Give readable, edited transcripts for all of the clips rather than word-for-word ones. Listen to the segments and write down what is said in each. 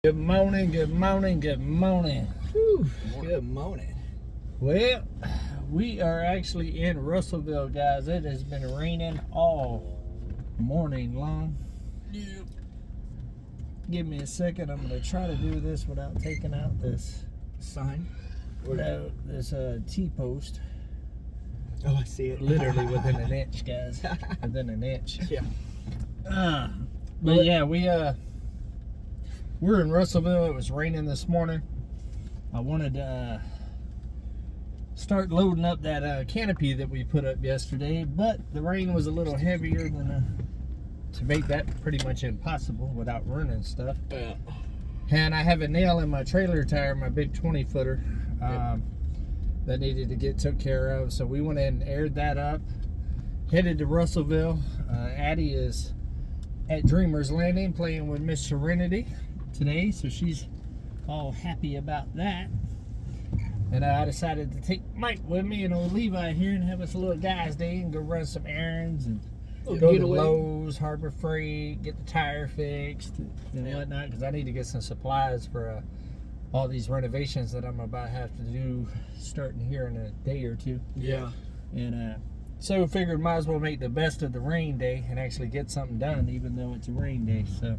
Good morning, good morning, good morning. Whew, good morning. Well, we are actually in Russellville, guys. It has been raining all morning long. Give me a second. I'm going to try to do this without taking out this Sign? no, this T-post. Oh, I see it. Literally within an inch, guys. Within an inch. Yeah. But yeah, we're in Russellville. It was raining this morning. I wanted to start loading up that canopy that we put up yesterday, but the rain was a little heavier than to make that pretty much impossible without running stuff. Yeah. And I have a nail in my trailer tire, my big 20-footer, that needed to get took care of. So we went in and aired that up, headed to Russellville. Addie is at Dreamer's Landing playing with Miss Serenity today, so she's all happy about that. And I decided to take Mike with me and old Levi here and have us a little guys' day and go run some errands and go to Lowe's, Harbor Freight, get the tire fixed and whatnot, because I need to get some supplies for all these renovations that I'm about to have to do starting here in a day or two. Yeah. And so figured might as well make the best of the rain day and actually get something done even though it's a rain day. So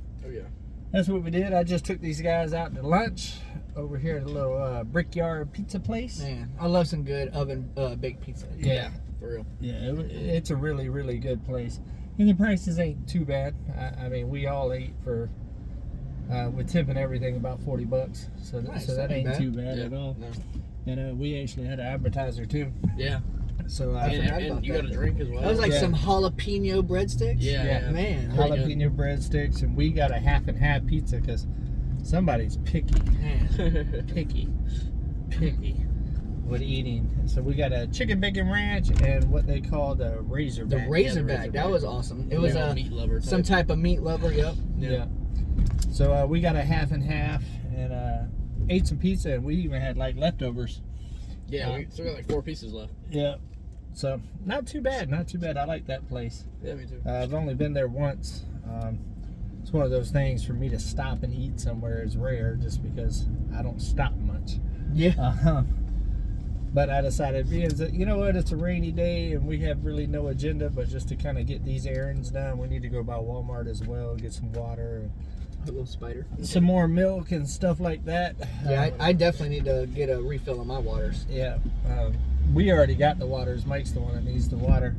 that's what we did. I just took these guys out to lunch over here at a little Brickyard pizza place. Man, I love some good oven baked pizza. Yeah. For real. Yeah, it's a really, really good place. And the prices ain't too bad. I mean, we all ate for, with tip and everything, about $40. So, Nice, so that ain't too bad yeah, at all. No. And we actually had an appetizer too. Yeah. So and you got a drink as well. That was like some jalapeno breadsticks. Yeah. Man. Jalapeno breadsticks, and we got a half and half pizza because somebody's picky. Man. picky with eating. So we got a chicken bacon ranch and what they call the Razorback. The Razorback, that was awesome. It was a meat lover type. some type of meat lover. Yep. Yeah. So we got a half and half and ate some pizza, and we even had like leftovers. Yeah, we still got like 4 pieces left. Yeah. So not too bad, not too bad. I like that place. Yeah, me too. I've only been there once. It's one of those things for me to stop and eat somewhere is rare, just because I don't stop much. Yeah. But I decided, you know what, it's a rainy day and we have really no agenda, but just to kind of get these errands done, we need to go by Walmart as well, get some water, A little spider. some more milk and stuff like that. Yeah, I definitely need to get a refill on my waters. Yeah. We already got the waters. Mike's the one that needs the water.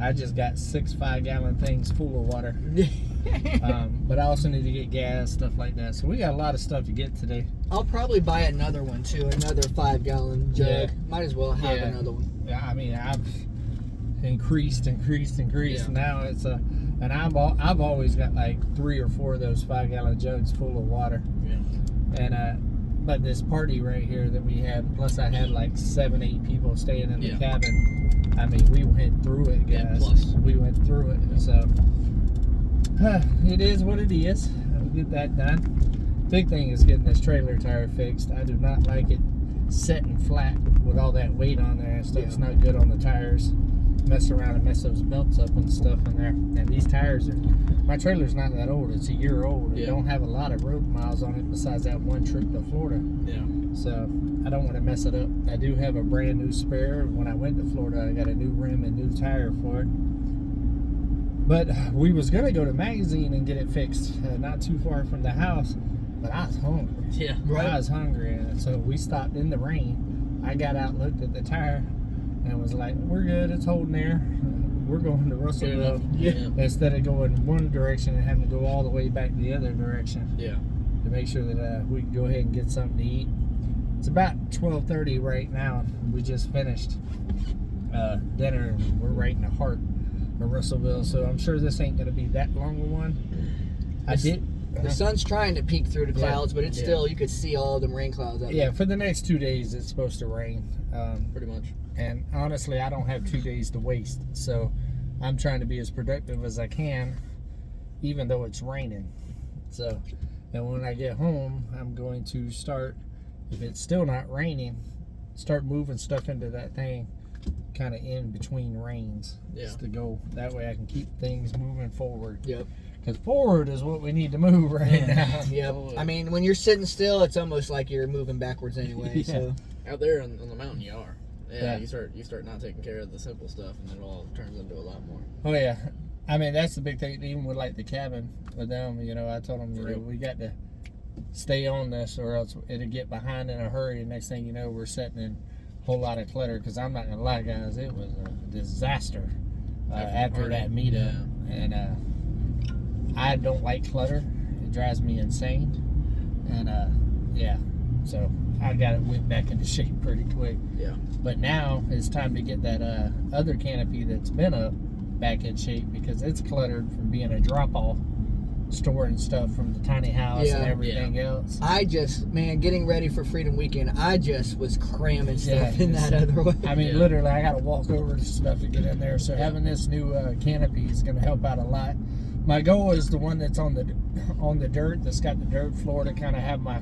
I just got 6 5-gallon things full of water. But I also need to get gas, stuff like that. So we got a lot of stuff to get today. I'll probably buy another one too, another 5-gallon jug. Yeah. Might as well have another one. Yeah, I mean, I've increased. Yeah. Now it's and I've always got like 3 or 4 of those 5-gallon jugs full of water. Yeah. And but this party right here that we had, plus I had like 7, 8 people staying in the cabin. I mean, we went through it, guys. Yeah, plus. We went through it. Yeah. So it is what it is. I'll get that done. Big thing is getting this trailer tire fixed. I do not like it setting flat with all that weight on there and stuff. It's not good on the tires. Mess around and mess those belts up and stuff in there. And these tires my trailer's not that old. It's a year old. It don't have a lot of road miles on it besides that one trip to Florida. Yeah. So I don't want to mess it up. I do have a brand new spare. When I went to Florida, I got a new rim and new tire for it. But we was going to go to Magazine and get it fixed, not too far from the house. But I was hungry. Yeah. Right. I was hungry. And so we stopped in the rain. I got out, looked at the tire, and was like, we're good. It's holding there. We're going to Russellville. Yeah. Instead of going one direction and having to go all the way back the other direction. Yeah. To make sure that we can go ahead and get something to eat. It's about 12:30 right now. We just finished dinner, and we're right in the heart of Russellville, so I'm sure this ain't going to be that long a one. The sun's trying to peek through the clouds, but it's still, you could see all them rain clouds out there. Yeah, for the next 2 days it's supposed to rain. Pretty much. And honestly, I don't have 2 days to waste, so I'm trying to be as productive as I can, even though it's raining. So, and when I get home, I'm going to start, if it's still not raining, start moving stuff into that thing kind of in between rains. Yeah. Just to go, that way I can keep things moving forward. Yep. Because forward is what we need to move right now. Yep. I mean, when you're sitting still, it's almost like you're moving backwards anyway. Yeah. So out there on the mountain, you are. Yeah. You start not taking care of the simple stuff, and then it all turns into a lot more. Oh yeah, I mean that's the big thing. Even with like the cabin with them, you know, I told them, you know, we got to stay on this, or else it'll get behind in a hurry. And next thing you know, we're setting in a whole lot of clutter. Because I'm not gonna lie, guys, it was a disaster after that meetup, and I don't like clutter. It drives me insane, and yeah, so I got it whipped back into shape pretty quick. Yeah. But now it's time to get that other canopy that's been up back in shape, because it's cluttered from being a drop-off, storing stuff from the tiny house and everything else. I just, man, getting ready for Freedom Weekend, I just was cramming stuff in that other way. I mean, literally, I got to walk over to stuff to get in there. So having this new canopy is going to help out a lot. My goal is the one that's on the dirt, that's got the dirt floor, to kind of have my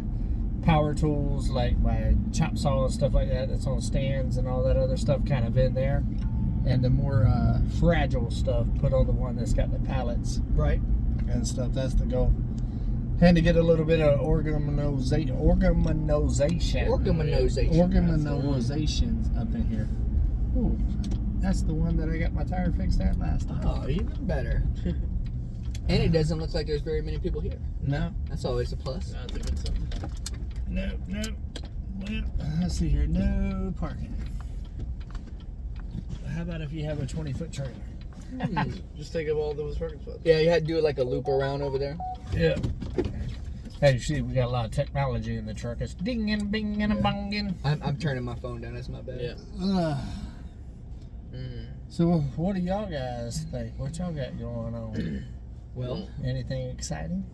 power tools, like my chop saw and stuff like that, that's on stands and all that other stuff kind of in there. And the more fragile stuff put on the one that's got the pallets. Right. And stuff. That's the goal. And to get a little bit of organizations up in here. Ooh, that's the one that I got my tire fixed at last time. Oh, even better. And it doesn't look like there's very many people here. No. That's always a plus. I think it's something. No. Well, let's see here. No parking. How about if you have a 20-foot trailer? Just take up all those parking spots. Yeah, you had to do like a loop around over there. Yeah. Hey, you see, we got a lot of technology in the truck. It's ding and bing and a bonging. I'm turning my phone down. That's my bad. Yeah. So, what do y'all guys think? What y'all got going on? Well, anything exciting?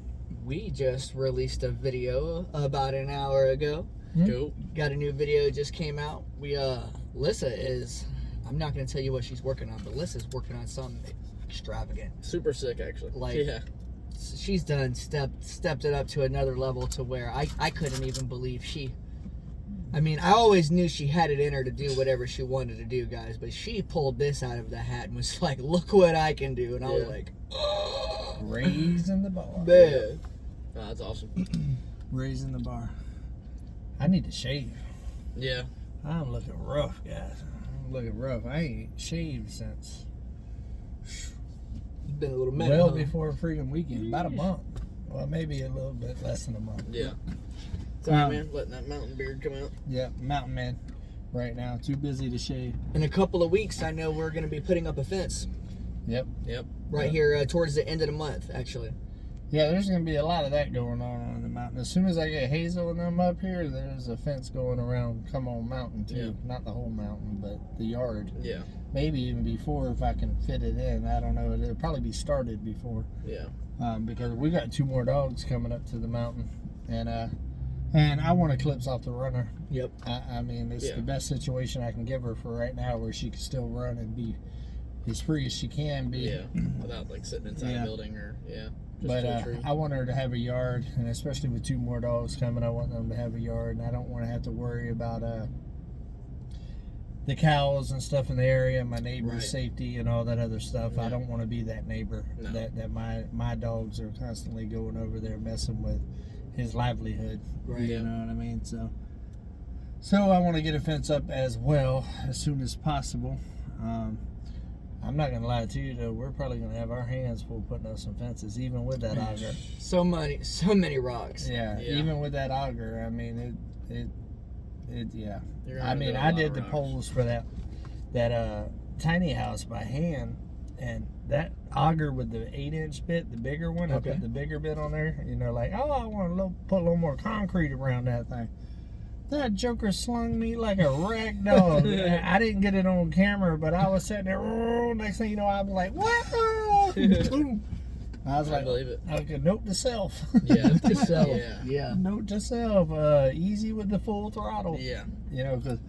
We just released a video about an hour ago. Cool. Got a new video just came out. Lissa is, I'm not going to tell you what she's working on, but Lissa's working on something extravagant. Super sick, actually. Like, she's done stepped it up to another level, to where I couldn't even believe I mean, I always knew she had it in her to do whatever she wanted to do, guys, but she pulled this out of the hat and was like, look what I can do. And I was like, oh, raising the bar. Man. Oh, that's awesome. Raising the bar. I need to shave. Yeah. I'm looking rough, guys. I'm looking rough. I ain't shaved since It's been a little minute. well before Freedom Weekend. About a month. Well, maybe a little bit less than a month. Yeah. Sorry, man. Letting that mountain beard come out. Yeah, mountain man. Right now, too busy to shave. In a couple of weeks, I know we're going to be putting up a fence. Yep. Right here towards the end of the month, actually. Yeah, there's going to be a lot of that going on the mountain. As soon as I get Hazel and them up here, there's a fence going around Come On Mountain, too. Yeah. Not the whole mountain, but the yard. Yeah. Maybe even before, if I can fit it in. I don't know. It'll probably be started before. Yeah. Because we got 2 more dogs coming up to the mountain. And I want to clips off the runner. Yep. I mean, it's the best situation I can give her for right now, where she can still run and be as free as she can be. Yeah. Without like sitting inside a building or just But to a tree. I want her to have a yard, and especially with 2 more dogs coming, I want them to have a yard, and I don't want to have to worry about the cows and stuff in the area, my neighbor's safety and all that other stuff. Yeah. I don't want to be that neighbor that my dogs are constantly going over there messing with his livelihood. Right. You know what I mean? So I want to get a fence up as well as soon as possible. I'm not gonna lie to you though, we're probably gonna have our hands full putting up some fences, even with that auger. So many rocks. Yeah, even with that auger, I mean it. I mean, I did the poles for that tiny house by hand, and that auger with the 8-inch bit, the bigger one, I put the bigger bit on there. You know, like, oh, I want to put a little more concrete around that thing. That joker slung me like a rag dog. I didn't get it on camera, but I was sitting there. Oh, next thing you know, I was like, "Whoa!" Boom. I was like, believe it. Like a note to self. Yeah. To self. Yeah. Note to self. Easy with the full throttle. Yeah. You know, because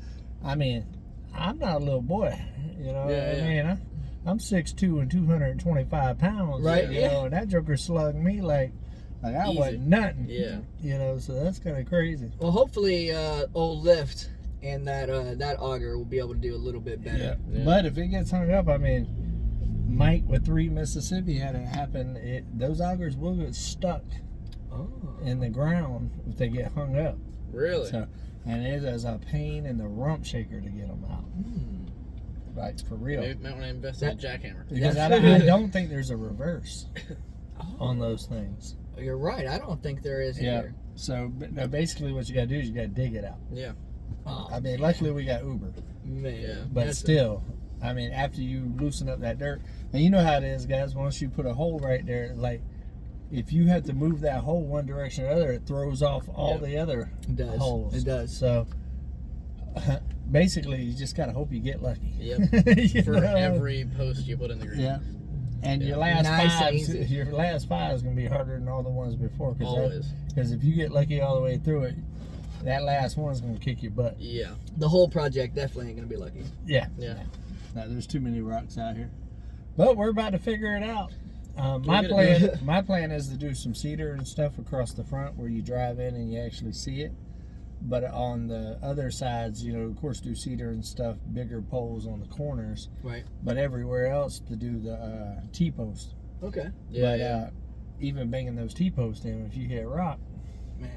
I mean, I'm not a little boy. You know, Yeah, I mean, I'm 6'2" and 225 pounds. Right. You know, and that joker slugged me like I wasn't nothing. Yeah. You know, so that's kind of crazy. Well, hopefully, old lift and that auger will be able to do a little bit better. Yeah. But if it gets hung up, I mean, Mike with 3 Mississippi had it happen. Those augers will get stuck in the ground if they get hung up. Really? So, and it is a pain in the rump shaker to get them out. Like, for real. Maybe might want to invest in a jackhammer. Because I don't think there's a reverse on those things. You're right. I don't think there is either. So no, basically what you got to do is you got to dig it out. Yeah. Oh, I mean, luckily we got Uber. man. Yeah. But still, I mean, after you loosen up that dirt, and you know how it is, guys, once you put a hole right there, like, if you have to move that hole one direction or other, it throws off all the other holes. It does. So, basically, you just got to hope you get lucky. Yep. For every post you put in the ground. Yeah. And your last five is going to be harder than all the ones before. Always. Because if you get lucky all the way through it, that last one's going to kick your butt. Yeah. The whole project definitely ain't gonna be lucky. Yeah. No, there's too many rocks out here. But we're about to figure it out. My plan is to do some cedar and stuff across the front where you drive in and you actually see it. But on the other sides, you know, of course, do cedar and stuff, bigger poles on the corners. Right. But everywhere else to do the T-post. Okay. Yeah. Even banging those T-posts in, if you hit rock, Man.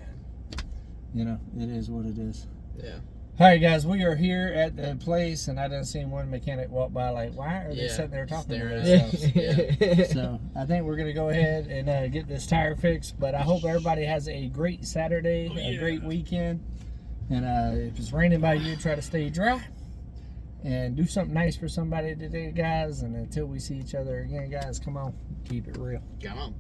you know, it is what it is. Yeah. All right, guys, we are here at the place, and I done seen one mechanic walk by like, why are they sitting there talking to themselves? So I think we're going to go ahead and get this tire fixed, but I hope everybody has a great Saturday, a great weekend, and if it's raining by you, try to stay dry, and do something nice for somebody today, guys, and until we see each other again, guys, come on, keep it real. Come on.